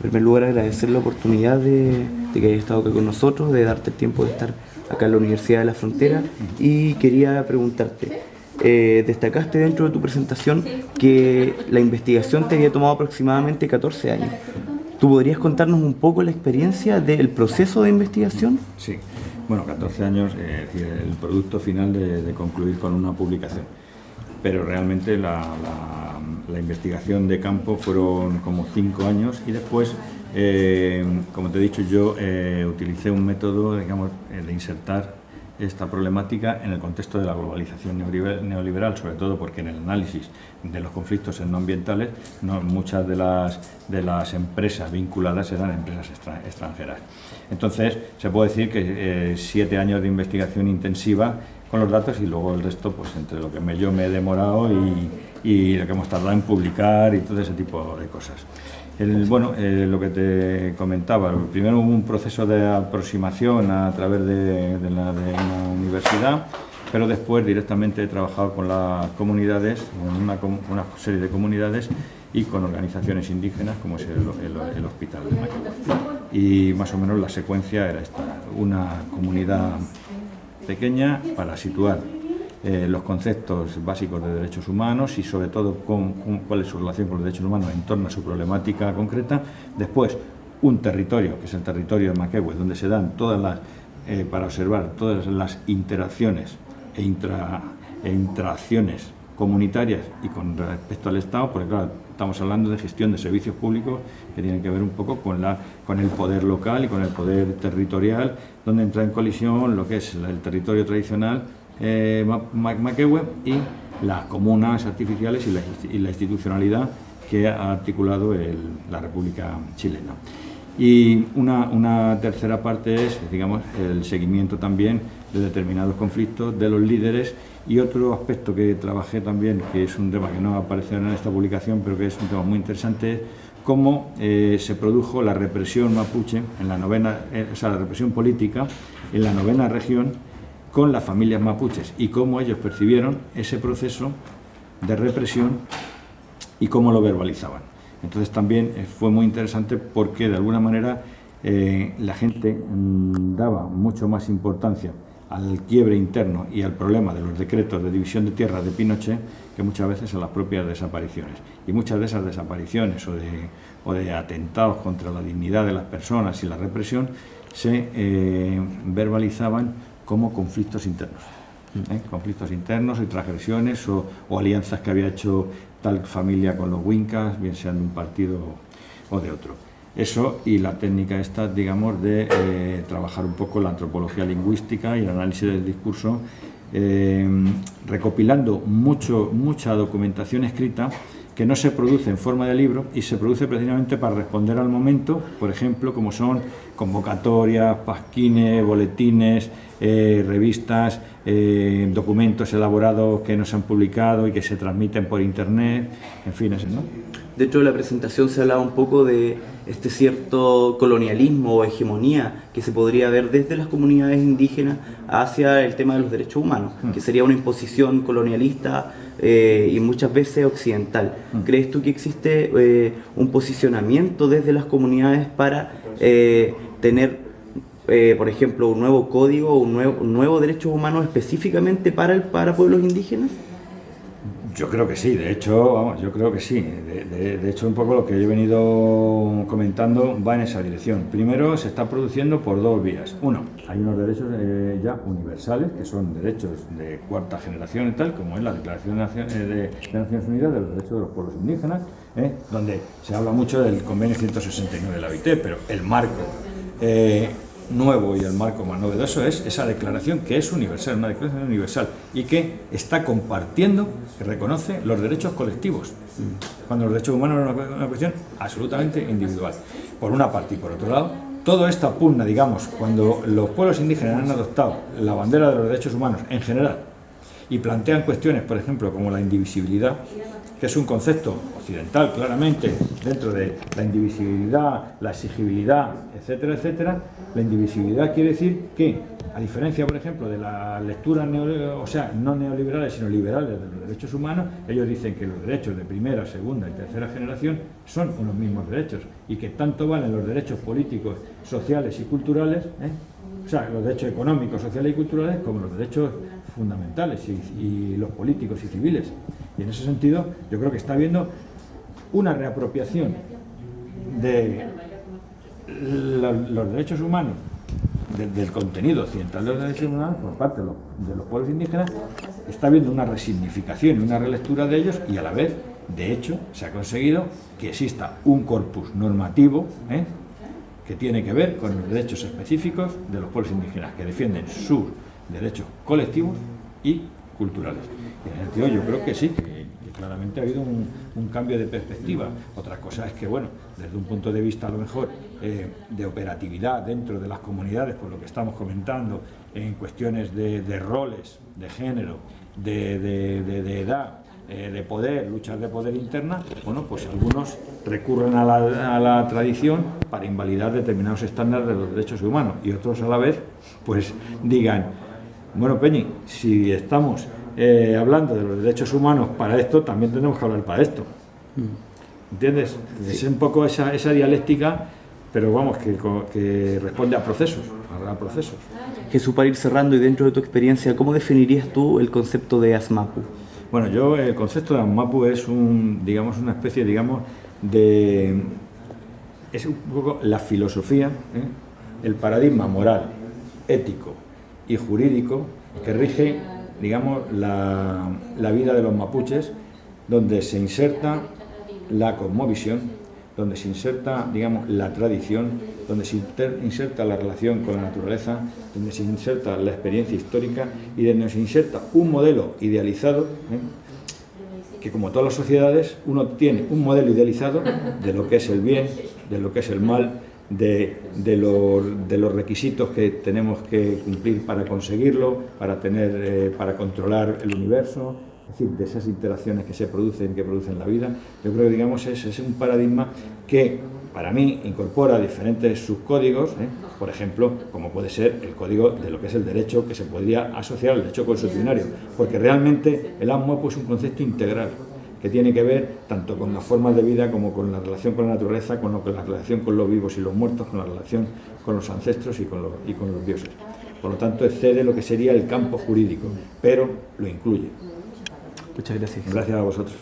primer lugar, agradecer la oportunidad de que hayas estado acá con nosotros, de darte el tiempo de estar acá en la Universidad de la Frontera, y quería preguntarte, destacaste dentro de tu presentación que la investigación te había tomado aproximadamente 14 años. ¿Tú podrías contarnos un poco la experiencia del proceso de investigación? Sí, bueno, 14 años, es decir, el producto final de concluir con una publicación. Pero realmente la investigación de campo fueron como 5 años y después, como te he dicho, yo utilicé un método, digamos, de insertar esta problemática en el contexto de la globalización neoliberal, sobre todo porque en el análisis de los conflictos etnoambientales muchas de las empresas vinculadas eran empresas extranjeras. Entonces, se puede decir que 7 años de investigación intensiva con los datos y luego el resto, pues entre lo que yo me he demorado y lo que hemos tardado en publicar y todo ese tipo de cosas. Lo que te comentaba, primero hubo un proceso de aproximación a través de una universidad, pero después directamente he trabajado con las comunidades, con una serie de comunidades y con organizaciones indígenas como es el Hospital de Maquegua. Y más o menos la secuencia era esta: una comunidad pequeña para situar los conceptos básicos de derechos humanos y sobre todo cuál es su relación con los derechos humanos en torno a su problemática concreta. Después, un territorio, que es el territorio de Maquegua, donde se dan para observar todas las interacciones e interacciones comunitarias y con respecto al Estado, porque claro, estamos hablando de gestión de servicios públicos que tienen que ver un poco con el poder local y con el poder territorial, donde entra en colisión lo que es el territorio tradicional Maquegua y las comunas artificiales y la institucionalidad que ha articulado la República Chilena. Y una tercera parte es, digamos, el seguimiento también de determinados conflictos de los líderes. Y otro aspecto que trabajé también, que es un tema que no aparece en esta publicación, pero que es un tema muy interesante, es cómo se produjo la represión mapuche en la la represión política en la 9ª región con las familias mapuches y cómo ellos percibieron ese proceso de represión y cómo lo verbalizaban. Entonces también fue muy interesante porque de alguna manera la gente daba mucho más importancia al quiebre interno y al problema de los decretos de división de tierras de Pinochet que muchas veces a las propias desapariciones. Y muchas de esas desapariciones o de atentados contra la dignidad de las personas y la represión se verbalizaban como conflictos internos. Conflictos internos y transgresiones o alianzas que había hecho tal familia con los Wincas, bien sean de un partido o de otro. Eso y la técnica esta, digamos, de trabajar un poco la antropología lingüística y el análisis del discurso, recopilando mucha documentación escrita que no se produce en forma de libro y se produce precisamente para responder al momento, por ejemplo, como son convocatorias, pasquines, boletines, revistas, documentos elaborados que no se han publicado y que se transmiten por internet, en fin, eso, ¿no? Dentro de la presentación se hablaba un poco de este cierto colonialismo o hegemonía que se podría ver desde las comunidades indígenas hacia el tema de los derechos humanos, que sería una imposición colonialista y muchas veces occidental. ¿Crees tú que existe un posicionamiento desde las comunidades para tener, por ejemplo, un nuevo código, un nuevo derechos humanos específicamente para pueblos indígenas? Yo creo que sí, de hecho, yo creo que sí. De hecho, un poco lo que he venido comentando va en esa dirección. Primero, se está produciendo por dos vías. Uno, hay unos derechos ya universales, que son derechos de 4ª generación y tal, como es la Declaración de Naciones Unidas de los Derechos de los Pueblos Indígenas, donde se habla mucho del Convenio 169 de la OIT, pero el marco nuevo y el marco más novedoso es esa declaración que es universal, una declaración universal y que está compartiendo, que reconoce los derechos colectivos, cuando los derechos humanos son una cuestión absolutamente individual, por una parte. Y por otro lado, todo esto pugna, digamos, cuando los pueblos indígenas han adoptado la bandera de los derechos humanos en general y plantean cuestiones, por ejemplo, como la indivisibilidad, que es un concepto occidental claramente dentro de la indivisibilidad, la exigibilidad, etcétera, etcétera. La indivisibilidad quiere decir que A diferencia, por ejemplo, de las lecturas no neoliberales, sino liberales de los derechos humanos, ellos dicen que los derechos de primera, segunda y tercera generación son unos mismos derechos y que tanto valen los derechos políticos, sociales y culturales, o sea, los derechos económicos, sociales y culturales, como los derechos fundamentales y los políticos y civiles. Y en ese sentido, yo creo que está habiendo una reapropiación de los derechos humanos, del contenido occidental de los derechos humanos por parte de los pueblos indígenas. Está habiendo una resignificación y una relectura de ellos, y a la vez, de hecho, se ha conseguido que exista un corpus normativo que tiene que ver con los derechos específicos de los pueblos indígenas, que defienden sus derechos colectivos y culturales. Y en ese sentido yo creo que sí, que claramente ha habido un cambio de perspectiva. Otra cosa es que, bueno, desde un punto de vista a lo mejor de operatividad dentro de las comunidades, por lo que estamos comentando, en cuestiones de roles, de género, de edad, de poder, luchas de poder interna, bueno, pues algunos recurren a la tradición para invalidar determinados estándares de los derechos humanos, y otros a la vez pues digan, bueno, Peñi, si estamos hablando de los derechos humanos para esto, también tenemos que hablar para esto. ¿Entiendes? Sí. Es un poco esa dialéctica, pero vamos, que responde a procesos, Jesús, para ir cerrando y dentro de tu experiencia, ¿cómo definirías tú el concepto de Asmapu? Bueno, el concepto de Asmapu es una especie, es un poco la filosofía, el paradigma moral, ético y jurídico que rige, la vida de los mapuches, donde se inserta la cosmovisión, donde se inserta, la tradición, donde se inserta la relación con la naturaleza, donde se inserta la experiencia histórica y donde se inserta un modelo idealizado, que como todas las sociedades, uno tiene un modelo idealizado de lo que es el bien, de lo que es el mal, de los requisitos que tenemos que cumplir para conseguirlo, para controlar el universo, es decir, de esas interacciones que producen la vida. Yo creo que es un paradigma que para mí incorpora diferentes subcódigos, por ejemplo, como puede ser el código de lo que es el derecho, que se podría asociar al derecho consuetudinario, porque realmente el Asmapu es un concepto integral que tiene que ver tanto con las formas de vida como con la relación con la naturaleza, con la relación con los vivos y los muertos, con la relación con los ancestros y con los dioses. Por lo tanto, excede lo que sería el campo jurídico, pero lo incluye. Muchas gracias. Gracias a vosotros.